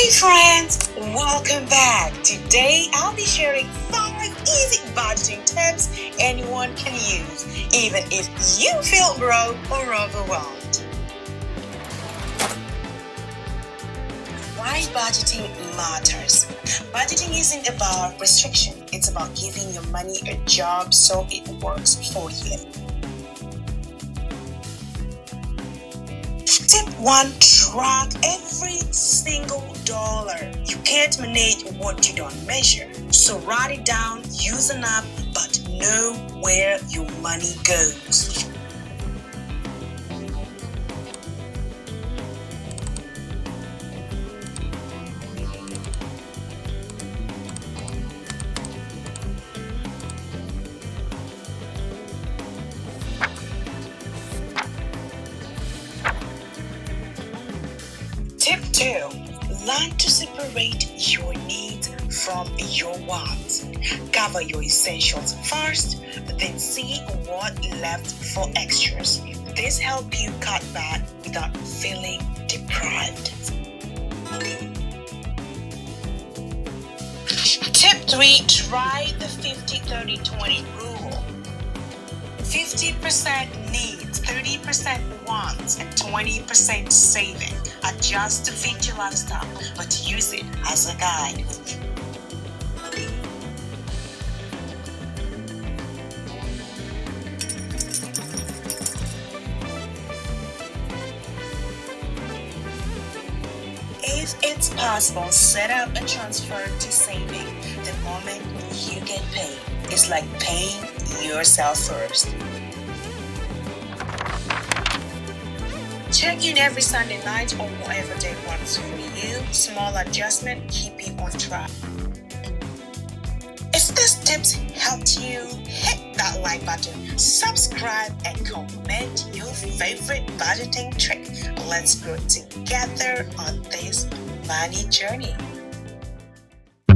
Hey friends, welcome back. Today I'll be sharing 5 easy budgeting tips anyone can use, even if you feel broke or overwhelmed. Why budgeting matters. Budgeting isn't about restriction, it's about giving your money a job so it works for you. Tip 1. Track every single dollar. You can't manage what you don't measure. So write it down, use an app, but know where your money goes. Tip 2. Learn to separate your needs from your wants. Cover your essentials first, then see what left for extras. This helps you cut back without feeling deprived. Tip 3. Try the 50-30-20 rule. 50% needs, 30% wants, and 20% saving. Adjust to fit your lifestyle, but use it as a guide. If it's possible, set up a transfer to saving the moment you get paid. It's like paying yourself first. Check in every Sunday night or whatever day works for you. Small adjustment, keep you on track. If these tips helped you, hit that like button, subscribe, and comment your favorite budgeting trick. Let's grow together on this money journey.